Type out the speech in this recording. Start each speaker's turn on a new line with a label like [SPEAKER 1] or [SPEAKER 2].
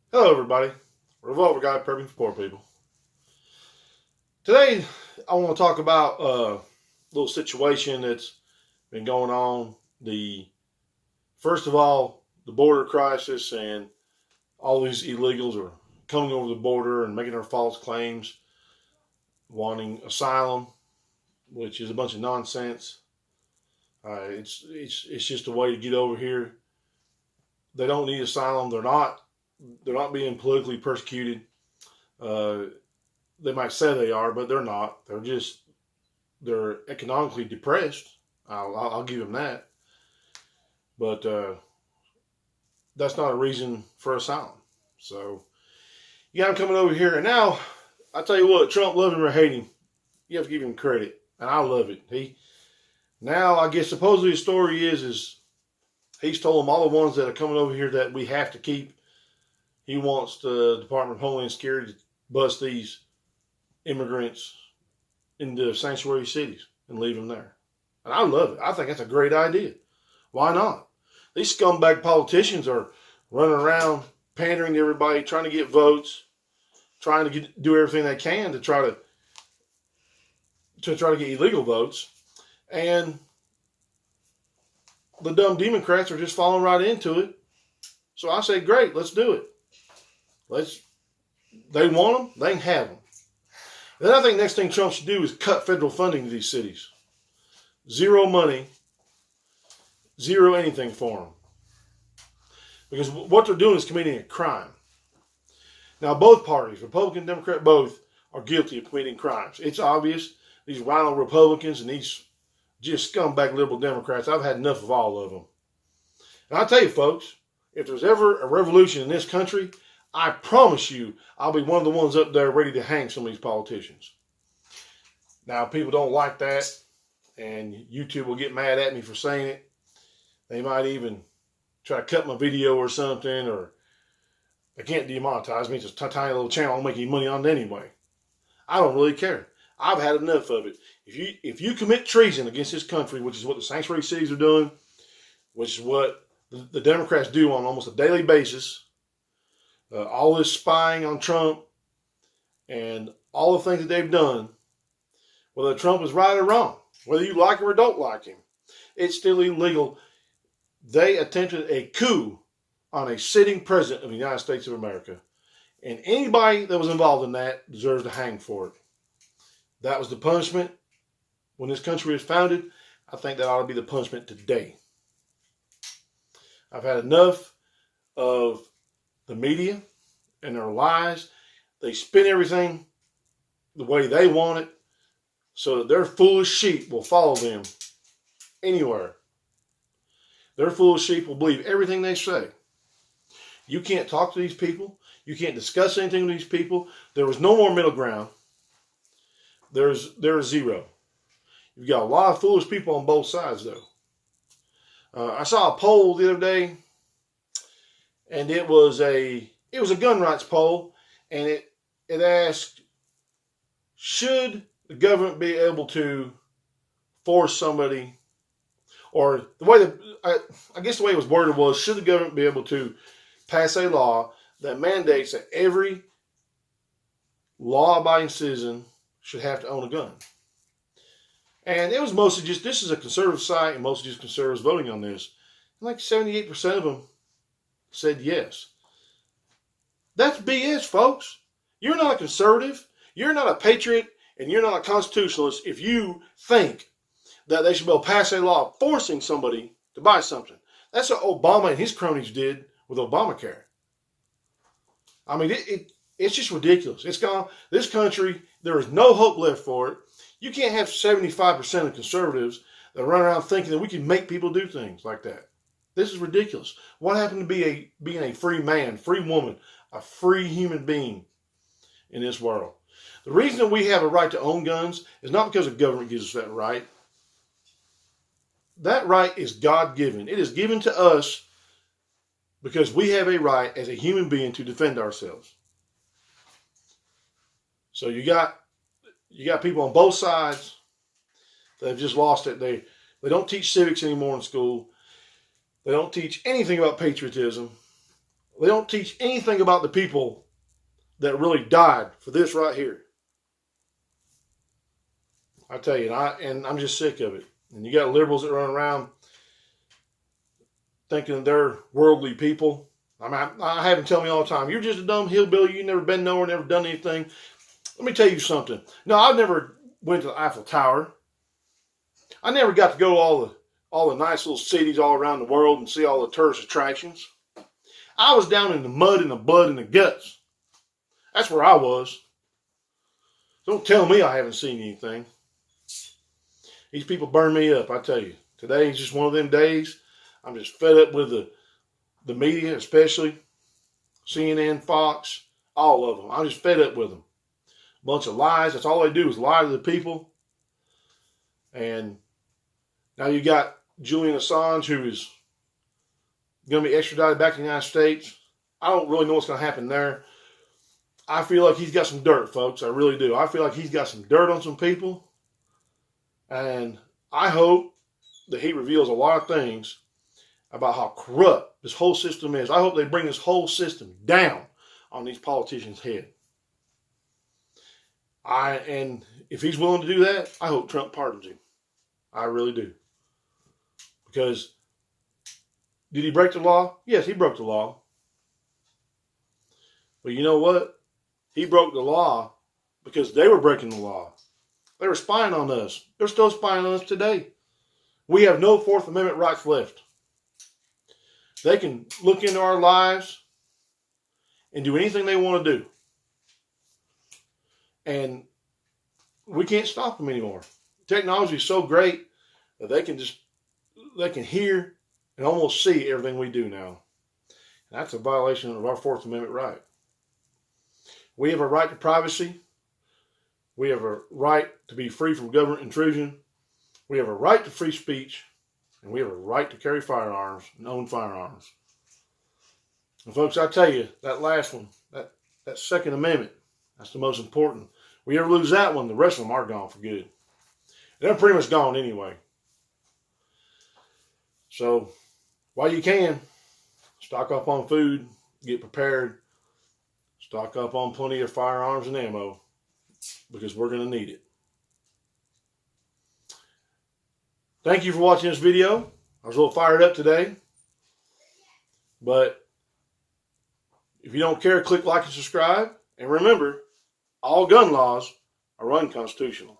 [SPEAKER 1] Hello, everybody. Revolver Guy prepping for poor people. Today, I want to talk about a little situation that's been going on. First of all, the border crisis and all these illegals are coming over the border and making their false claims, wanting asylum, which is a bunch of nonsense. It's just a way to get over here. They don't need asylum. They're not being politically persecuted. Uh, they might say they are, but they're not. They're economically depressed. I'll give them that, but that's not a reason for asylum. So you got him coming over here, and now I tell you what, Trump, love him or hate him, you have to give him credit, and I love it. I guess supposedly the story is he's told them all the ones that are coming over here that we have to keep. He wants the Department of Homeland Security to bust these immigrants into sanctuary cities and leave them there. And I love it. I think that's a great idea. Why not? These scumbag politicians are running around pandering to everybody, trying to get votes, trying to do everything they can to try to get illegal votes. And the dumb Democrats are just falling right into it. So I say, great, let's do it. They want them, they can have them. Then I think next thing Trump should do is cut federal funding to these cities. Zero money, zero anything for them. Because what they're doing is committing a crime. Now, both parties, Republican and Democrat, both are guilty of committing crimes. It's obvious. These rhino Republicans and these just scumbag liberal Democrats, I've had enough of all of them. And I'll tell you, folks, if there's ever a revolution in this country, I promise you I'll be one of the ones up there ready to hang some of these politicians. Now, people don't like that, and YouTube will get mad at me for saying it. They might even try to cut my video or something, or they can't demonetize me. It's a tiny little channel. I don't make any money on it anyway. I don't really care. I've had enough of it. If you commit treason against this country, which is what the sanctuary cities are doing, which is what the Democrats do on almost a daily basis, all this spying on Trump and all the things that they've done, whether Trump is right or wrong, whether you like him or don't like him, it's still illegal. They attempted a coup on a sitting president of the United States of America. And anybody that was involved in that deserves to hang for it. That was the punishment when this country was founded. I think that ought to be the punishment today. I've had enough of the media and their lies. They spin everything the way they want it so that their foolish sheep will follow them anywhere. Their foolish sheep will believe everything they say. You can't talk to these people. You can't discuss anything with these people. There was no more middle ground. There's zero. You've got a lot of foolish people on both sides, though. I saw a poll the other day, and it was a gun rights poll, and it asked, should the government be able to force somebody, or the way I guess the way it was worded was, should the government be able to pass a law that mandates that every law-abiding citizen should have to own a gun? And it was mostly just, this is a conservative site, and mostly just conservatives voting on this. And like 78% of them said yes. That's BS, folks. You're not a conservative, you're not a patriot, and you're not a constitutionalist if you think that they should be able to pass a law forcing somebody to buy something. That's what Obama and his cronies did with Obamacare. I mean, it's just ridiculous. It's gone. This country, there is no hope left for it. You can't have 75% of conservatives that run around thinking that we can make people do things like that. This is ridiculous. What happened to being a free man, free woman, a free human being in this world? The reason that we have a right to own guns is not because the government gives us that right. That right is God-given. It is given to us because we have a right as a human being to defend ourselves. So you got people on both sides that have just lost it. They don't teach civics anymore in school. They don't teach anything about patriotism. They don't teach anything about the people that really died for this right here. I tell you, and I'm just sick of it. And you got liberals that run around thinking they're worldly people. I have them tell me all the time, you're just a dumb hillbilly. You've never been nowhere, never done anything. Let me tell you something. No, I've never went to the Eiffel Tower. I never got to go to all the nice little cities all around the world and see all the tourist attractions. I was down in the mud and the blood and the guts. That's where I was. Don't tell me I haven't seen anything. These people burn me up, I tell you. Today is just one of them days. I'm just fed up with the media, especially CNN, Fox, all of them. I'm just fed up with them. A bunch of lies. That's all they do is lie to the people. And now you got Julian Assange, who is going to be extradited back to the United States. I don't really know what's going to happen there. I feel like he's got some dirt, folks. I really do. I feel like he's got some dirt on some people. And I hope that he reveals a lot of things about how corrupt this whole system is. I hope they bring this whole system down on these politicians' head. And if he's willing to do that, I hope Trump pardons him. I really do. Because did he break the law? Yes, he broke the law. But you know what? He broke the law because they were breaking the law. They were spying on us. They're still spying on us today. We have no Fourth Amendment rights left. They can look into our lives and do anything they want to do. And we can't stop them anymore. Technology is so great that they can hear and almost see everything we do now. And that's a violation of our Fourth Amendment right. We have a right to privacy. We have a right to be free from government intrusion. We have a right to free speech. And we have a right to carry firearms and own firearms. And folks, I tell you, that last one, that Second Amendment, that's the most important. We ever lose that one, the rest of them are gone for good. They're pretty much gone anyway. So, while you can, stock up on food, get prepared, stock up on plenty of firearms and ammo, because we're going to need it. Thank you for watching this video. I was a little fired up today. But if you don't care, click like and subscribe. And remember, all gun laws are unconstitutional.